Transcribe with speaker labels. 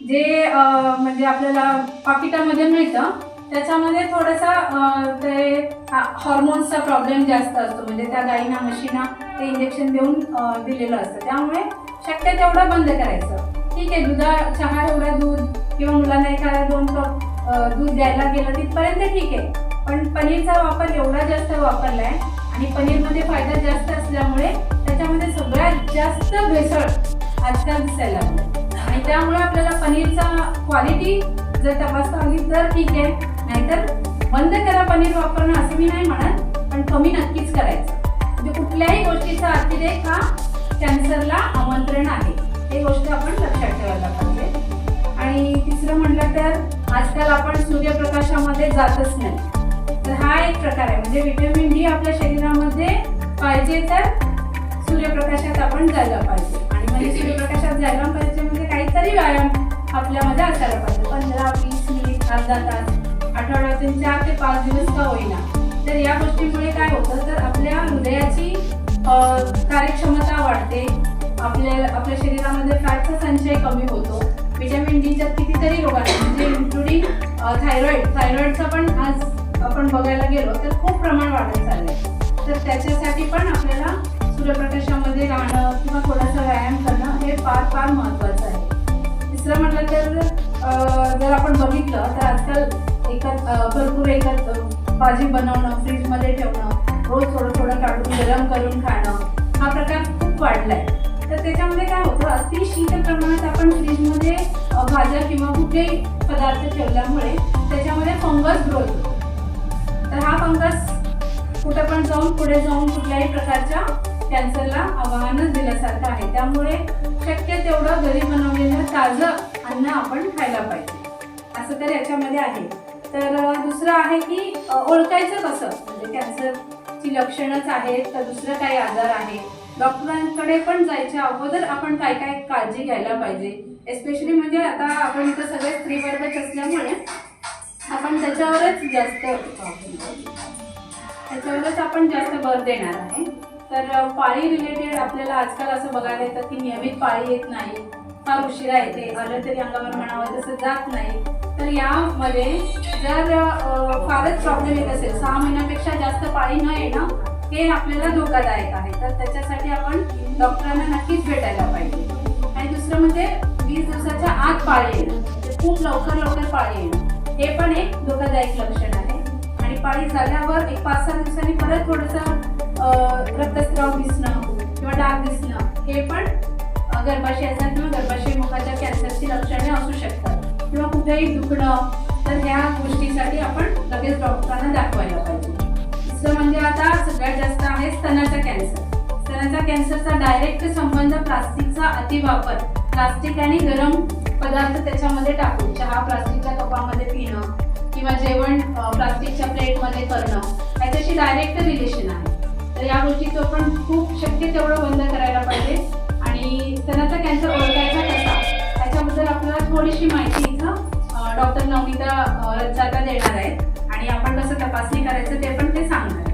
Speaker 1: जे म्हणजे आपल्याला पाकिटामध्ये मिळतं त्याच्यामध्ये थोडासा ते हॉर्मोन्सचा प्रॉब्लेम जास्त असतो, म्हणजे त्या गाईंना म्हशींना ते इंजेक्शन देऊन दिलेलं असतं. त्यामुळे शक्य तेवढं बंद करायचं. ठीक आहे, चहा एवढा दूध किंवा मुलांना एखादा 2 कप दूध द्यायला गेलं तिथपर्यंत ठीक आहे, पण पनीरचा वापर एवढा जास्त वापरला आहे आणि पनीरमध्ये फायदा जास्त असल्यामुळे त्याच्यामध्ये सगळ्यात जास्त भेसळ आजकाल दिसायला लागली आणि त्यामुळे आपल्याला पनीरचा क्वालिटी जर तपासता आली तर ठीक आहे, नाहीतर बंद करा पनीर वापरणं असं मी नाही म्हणत, पण कमी नक्कीच करायचं. म्हणजे कुठल्याही गोष्टीचा अतिरेक हा कॅन्सरला आमंत्रण आहे, ही गोष्ट आपण लक्षात ठेवायला पाहिजे. आणि तिसरं म्हटलं तर आजकाल आपण सूर्यप्रकाशामध्ये जातच नाही, तर हा एक प्रकार आहे. म्हणजे व्हिटॅमिन डी आपल्या शरीरामध्ये पाहिजे तर सूर्यप्रकाशात आपण जायला पाहिजे. आणि म्हणजे सूर्यप्रकाशात जायला पाहिजे म्हणजे काहीतरी व्यायाम आपल्यामध्ये असायला पाहिजे. 15-20 मिनिट, अर्धा तास, आठवड्यातून 4 ते 5 दिवस का होईना. तर या गोष्टीमुळे काय होतं तर आपल्या हृदयाची कार्यक्षमता वाढते, आपल्या शरीरामध्ये फॅटचा संचय कमी होतो. व्हिटॅमिन डीच्या कितीतरी रोगांना म्हणजे इन्क्लुडिंग थायरॉइडचा पण आज आपण बघायला गेलो तर खूप प्रमाण वाढत चाललंय. तर त्याच्यासाठी पण आपल्याला सूर्यप्रकाशामध्ये राहणं किंवा थोडासा व्यायाम करणं हे फार फार महत्त्वाचं आहे. तिसरं म्हटलं तर जर आपण बघितलं तर आजकाल भरपूर भाजी बनवणं, फ्रीजमध्ये ठेवणं, रोज थोडं थोडं काढून गरम करून खाणं हा प्रकार खूप वाढलाय. तर त्याच्यामध्ये काय होतं, अति शीत प्रमाणात आपण फ्रीजमध्ये भाज्या किंवा कुठलेही पदार्थ ठेवल्यामुळे त्याच्यामध्ये फंगस ग्रोथ होतो. तर हा फंगस कुठे पण जाऊन पुढे जाऊन कुठल्याही प्रकारच्या कॅन्सरला आव्हानच दिल्यासारखं आहे. त्यामुळे शक्य तेवढं घरी बनवलेलं ताजं अन्न आपण खायला पाहिजे, असं तर याच्यामध्ये आहे. तर दुसरं आहे की ओळखायचं कसं, म्हणजे कॅन्सरची लक्षणंच आहेत तर दुसरं काही आजार आहे. डॉक्टरांकडे पण जायच्या अगोदर आपण काय काय काळजी घ्यायला पाहिजे. एस्पेशली म्हणजे आता आपण इथं सगळे स्त्रीवर्गच असल्यामुळे आपण त्याच्यावरच आपण जास्त भर देणार आहे. तर पाळी रिलेटेड आपल्याला आजकाल असं बघायला येतं की नियमित पाळी येत नाही, फार उशिरा येते, आलं तरी अंगावर म्हणावं तसं जात नाही. तर यामध्ये जर फारच प्रॉब्लेम येत असेल, 6 महिन्यापेक्षा जास्त पाळी न येणं हे आपल्याला धोकादायक आहे. तर त्याच्यासाठी आपण डॉक्टरांना नक्कीच भेटायला पाहिजे. आणि दुसरं म्हणजे 20 दिवसाच्या आत पाळी येणं, म्हणजे खूप लवकर पाळी येणं हे पण एक धोकादायक लक्षण आहे. आणि पाळी झाल्यावर एक 5-6 दिवसांनी परत थोडंसं रक्तस्राव दिसणं किंवा डाग दिसणं हे पण गर्भाशयाचा किंवा गर्भाशय मुखाच्या कॅन्सरची लक्षणे असू शकतात. किंवा कुठेही दुखणं, तर ह्या गोष्टीसाठी आपण लगेच डॉक्टरांना दाखवायला पाहिजे. दुसरं म्हणजे आता सगळ्यात जास्त आहे स्तनाचा कॅन्सर. स्तनाचा कॅन्सरचा डायरेक्ट संबंध प्लास्टिकचा अतिवापर, प्लास्टिक आणि गरम पदार्थ त्याच्यामध्ये टाकून चहा प्लास्टिकच्या कपामध्ये पिणं किंवा जेवण प्लास्टिकच्या प्लेटमध्ये करणं याच्याशी डायरेक्ट रिलेशन आहे. तर या गोष्टीचं पण खूप शक्य तेवढं बंद करायला पाहिजे. आणि स्तनाचा कॅन्सर ओळखायचा कसा त्याच्याबद्दल आपल्याला थोडीशी माहिती इथं डॉक्टर नवनीता रचाटा देणार आहेत आणि आपण कसं तपासणी करायचं ते पण ते सांगणार.